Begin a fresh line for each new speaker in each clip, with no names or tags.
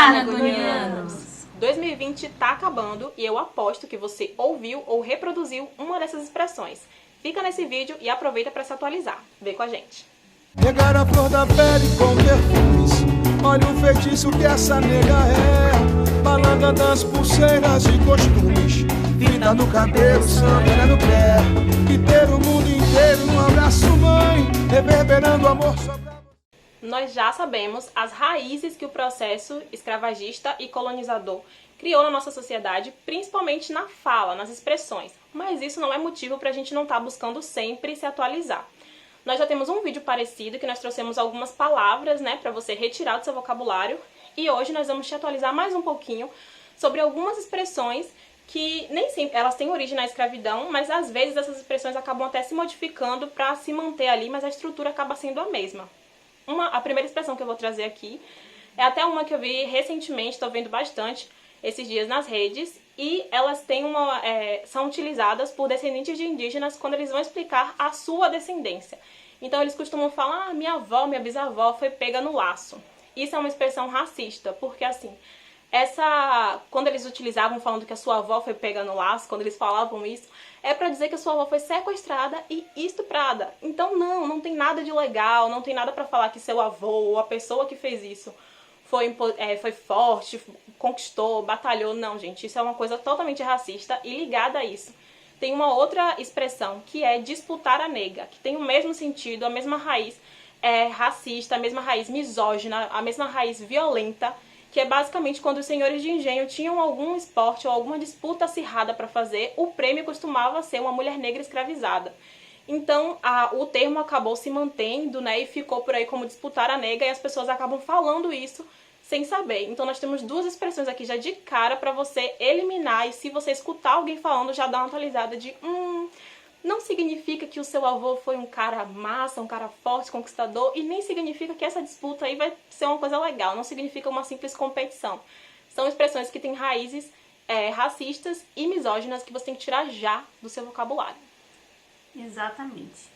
Randonianos! 2020 tá acabando e eu aposto que você ouviu ou reproduziu uma dessas expressões. Fica nesse vídeo e aproveita para se atualizar. Vem com a gente!
Pegar a flor da pele com perfumes, olha o feitiço que essa nega é. Balada das pulseiras e costumes, vida no cabelo, samba no pé. E ter o mundo inteiro num abraço, mãe, reverberando amor só pra você.
Nós já sabemos as raízes que o processo escravagista e colonizador criou na nossa sociedade, principalmente na fala, nas expressões. Mas isso não é motivo para a gente não estar buscando sempre se atualizar. Nós já temos um vídeo parecido que nós trouxemos algumas palavras, para você retirar do seu vocabulário. E hoje nós vamos te atualizar mais um pouquinho sobre algumas expressões que nem sempre elas têm origem na escravidão, mas às vezes essas expressões acabam até se modificando para se manter ali, mas a estrutura acaba sendo a mesma. A primeira expressão que eu vou trazer aqui é até uma que eu vi recentemente, estou vendo bastante esses dias nas redes, e elas têm são utilizadas por descendentes de indígenas quando eles vão explicar a sua descendência. Então eles costumam falar, minha avó, minha bisavó foi pega no laço. Isso é uma expressão racista, porque assim, quando eles utilizavam falando que a sua avó foi pega no laço, quando eles falavam isso, é para dizer que a sua avó foi sequestrada e estuprada. Então não tem nada de legal, não tem nada para falar que seu avô ou a pessoa que fez isso foi forte, conquistou, batalhou. Não, gente, isso é uma coisa totalmente racista e ligada a isso. Tem uma outra expressão que é disputar a nega, que tem o mesmo sentido, a mesma raiz racista, a mesma raiz misógina, a mesma raiz violenta, que é basicamente quando os senhores de engenho tinham algum esporte ou alguma disputa acirrada para fazer, o prêmio costumava ser uma mulher negra escravizada. Então, o termo acabou se mantendo, e ficou por aí como disputar a nega, e as pessoas acabam falando isso sem saber. Então, nós temos duas expressões aqui já de cara para você eliminar, e se você escutar alguém falando, já dá uma atualizada de não significa que o seu avô foi um cara massa, um cara forte, conquistador, e nem significa que essa disputa aí vai ser uma coisa legal, não significa uma simples competição. São expressões que têm raízes racistas e misóginas que você tem que tirar já do seu vocabulário.
Exatamente.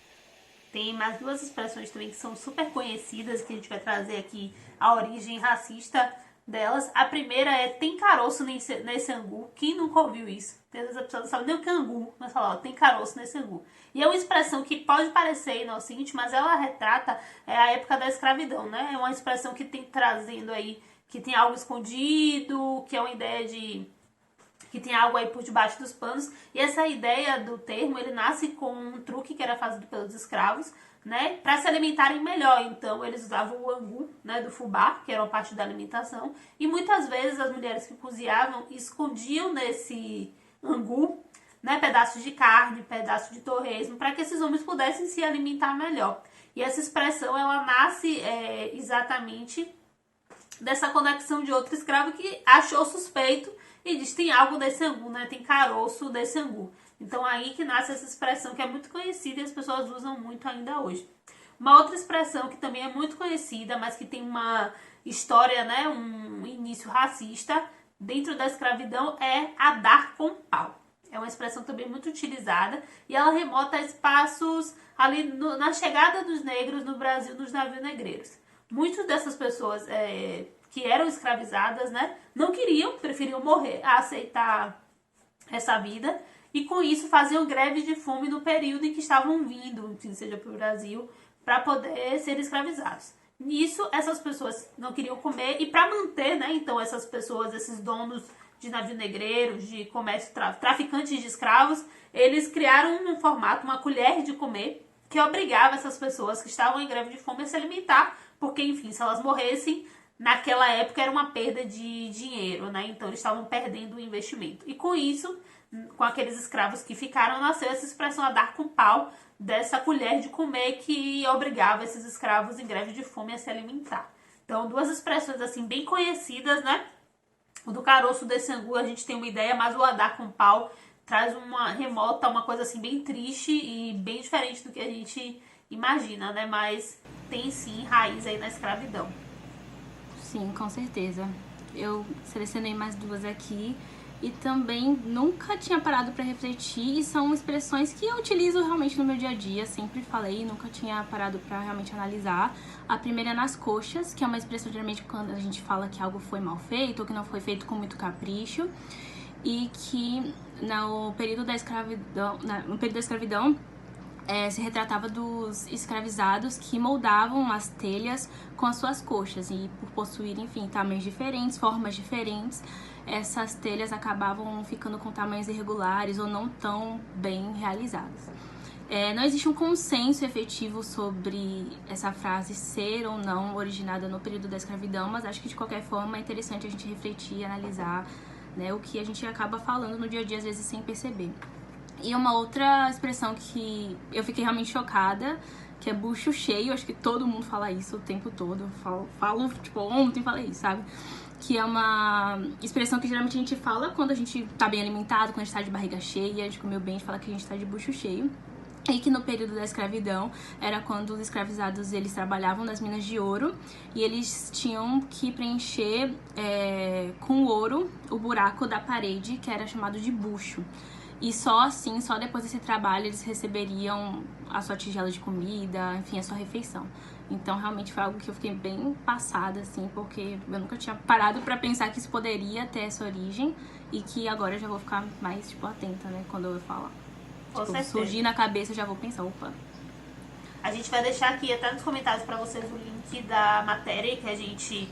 Tem mais duas expressões também que são super conhecidas, que a gente vai trazer aqui a origem racista delas. A primeira é tem caroço nesse angu. Quem nunca ouviu isso? Às vezes a pessoa não sabe nem o que é angu, mas fala, tem caroço nesse angu. E é uma expressão que pode parecer inocente, mas ela retrata a época da escravidão, né? É uma expressão que tem trazendo aí, que tem algo escondido, que é uma ideia de que tem algo aí por debaixo dos panos. E essa ideia do termo, ele nasce com um truque que era feito pelos escravos, para se alimentarem melhor. Então, eles usavam o angu, do fubá, que era uma parte da alimentação. E muitas vezes as mulheres que cozinhavam escondiam nesse angu, pedaços de carne, pedaços de torresmo, para que esses homens pudessem se alimentar melhor. E essa expressão, ela nasce exatamente dessa conexão de outro escravo que achou suspeito e diz, tem algo desse angu, tem caroço desse angu. Então aí que nasce essa expressão que é muito conhecida e as pessoas usam muito ainda hoje. Uma outra expressão que também é muito conhecida, mas que tem uma história, um início racista dentro da escravidão, é a dar com pau. É uma expressão também muito utilizada e ela remota a espaços ali na chegada dos negros no Brasil, nos navios negreiros. Muitas dessas pessoas que eram escravizadas, não queriam, preferiam morrer a aceitar essa vida, e com isso faziam greve de fome no período em que estavam vindo, seja para o Brasil, para poder ser escravizados. Nisso, essas pessoas não queriam comer, e para manter, então, essas pessoas, esses donos de navio negreiro, de comércio, traficantes de escravos, eles criaram um formato, uma colher de comer, que obrigava essas pessoas que estavam em greve de fome a se alimentar, porque, enfim, se elas morressem, naquela época era uma perda de dinheiro, então eles estavam perdendo o investimento. E com isso, com aqueles escravos que ficaram, nasceu essa expressão a dar com pau, dessa colher de comer que obrigava esses escravos em greve de fome a se alimentar. Então, duas expressões assim bem conhecidas, O do caroço desse angu a gente tem uma ideia, mas o a dar com pau traz uma remota, uma coisa assim bem triste e bem diferente do que a gente imagina, Mas tem sim raiz aí na escravidão.
Sim, com certeza. Eu selecionei mais duas aqui. e também nunca tinha parado para refletir, e são expressões que eu utilizo realmente no meu dia a dia, sempre falei, nunca tinha parado para realmente analisar. A primeira é nas coxas, que é uma expressão geralmente quando a gente fala que algo foi mal feito ou que não foi feito com muito capricho, e que no período da escravidão, se retratava dos escravizados que moldavam as telhas com as suas coxas, e por possuir, enfim, tamanhos diferentes, formas diferentes, essas telhas acabavam ficando com tamanhos irregulares ou não tão bem realizadas. Não existe um consenso efetivo sobre essa frase ser ou não originada no período da escravidão, mas acho que de qualquer forma é interessante a gente refletir e analisar, né, o que a gente acaba falando no dia a dia, às vezes sem perceber. E uma outra expressão que eu fiquei realmente chocada, que é bucho cheio, acho que todo mundo fala isso o tempo todo, eu falo tipo, ontem falei isso, sabe? Que é uma expressão que geralmente a gente fala quando a gente tá bem alimentado, quando a gente tá de barriga cheia, a gente comeu bem, a gente fala que a gente tá de bucho cheio. E que no período da escravidão era quando os escravizados eles trabalhavam nas minas de ouro e eles tinham que preencher com ouro o buraco da parede, que era chamado de bucho. E só assim, só depois desse trabalho, eles receberiam a sua tigela de comida, enfim, a sua refeição. Então, realmente foi algo que eu fiquei bem passada, assim, porque eu nunca tinha parado pra pensar que isso poderia ter essa origem e que agora eu já vou ficar mais, tipo, atenta, né, quando eu falar. Tipo, surgir na cabeça, eu já vou pensar, opa.
A gente vai deixar aqui até nos comentários pra vocês o link da matéria que a gente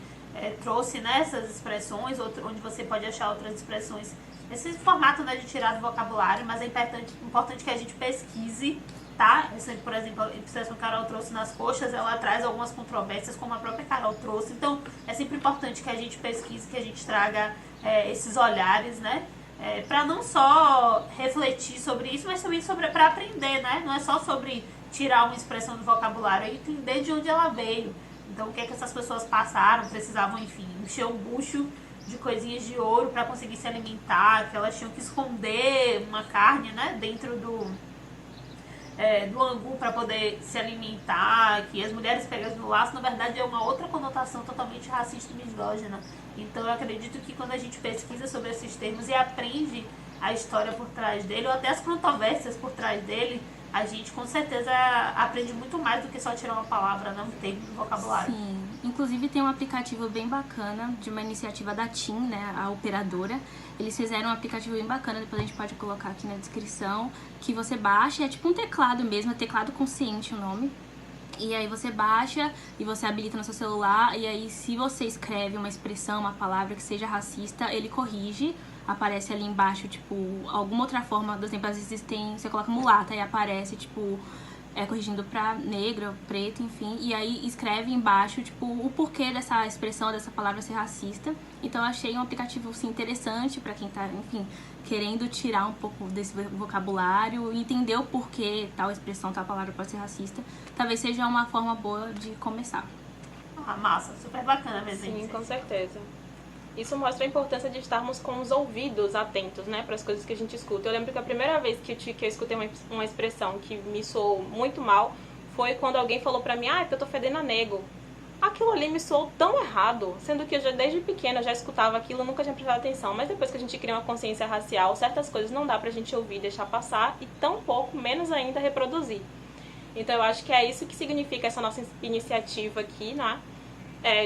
trouxe nessas expressões, onde você pode achar outras expressões esse formato, né, de tirar do vocabulário, mas é importante que a gente pesquise, tá? Por exemplo, a expressão que a Carol trouxe nas coxas, ela traz algumas controvérsias, como a própria Carol trouxe. Então, é sempre importante que a gente pesquise, que a gente traga esses olhares, né? Para não só refletir sobre isso, mas também para aprender, né? Não é só sobre tirar uma expressão do vocabulário, é entender de onde ela veio. Então, o que é que essas pessoas passaram, precisavam, enfim, encher um bucho de coisinhas de ouro para conseguir se alimentar, que elas tinham que esconder uma carne, né, dentro do angu para poder se alimentar, que as mulheres pegas no laço, na verdade é uma outra conotação totalmente racista e misógina. Então eu acredito que quando a gente pesquisa sobre esses termos e aprende a história por trás dele, ou até as controvérsias por trás dele, a gente com certeza aprende muito mais do que só tirar uma palavra, não, um termo do vocabulário.
Sim, inclusive tem um aplicativo bem bacana de uma iniciativa da TIM, né, a operadora. Eles fizeram um aplicativo bem bacana, depois a gente pode colocar aqui na descrição, que você baixa, é tipo um teclado mesmo, é teclado consciente o nome. E aí você baixa e você habilita no seu celular, e aí se você escreve uma expressão, uma palavra que seja racista, ele corrige. Aparece ali embaixo, tipo, alguma outra forma, por exemplo, às vezes você coloca mulata e aparece, tipo, corrigindo pra negro, preto, enfim, e aí escreve embaixo, tipo, o porquê dessa expressão, dessa palavra ser racista. Então eu achei um aplicativo, assim, interessante pra quem tá, enfim, querendo tirar um pouco desse vocabulário e entender o porquê tal expressão, tal palavra pode ser racista. Talvez seja uma forma boa de começar.
Ah, massa, super bacana mesmo.
Sim, com certeza. Isso mostra a importância de estarmos com os ouvidos atentos, né, para as coisas que a gente escuta. Eu lembro que a primeira vez que eu escutei uma expressão que me soou muito mal foi quando alguém falou pra mim, porque eu tô fedendo a nego. Aquilo ali me soou tão errado, sendo que eu desde pequena já escutava aquilo, nunca tinha prestado atenção. Mas depois que a gente cria uma consciência racial, certas coisas não dá pra gente ouvir, deixar passar e tão pouco, menos ainda, reproduzir. Então eu acho que é isso que significa essa nossa iniciativa aqui, né?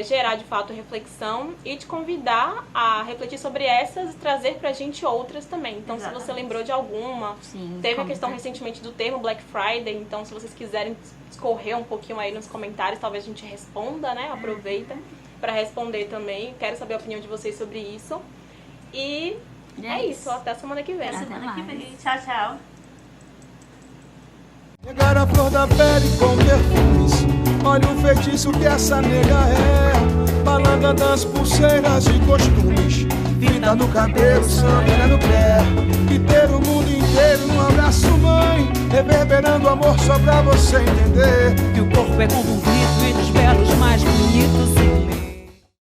Gerar de fato reflexão e te convidar a refletir sobre essas e trazer pra gente outras também. Então, exatamente, se você lembrou de alguma,
sim,
teve a questão recentemente do termo Black Friday, então se vocês quiserem escorrer um pouquinho aí nos comentários, talvez a gente responda, né? Aproveita pra responder também. Quero saber a opinião de vocês sobre isso. E é isso, até semana que vem.
Até semana que vem. Tchau, tchau.
Pegar a flor da pele com perfumes, olha o feitiço que essa nega é. Balanda das pulseiras e costumes, vida no cabelo, samba no pé. E ter o mundo inteiro num abraço, mãe, reverberando amor só pra você entender.
Que o corpo é como um grito e dos belos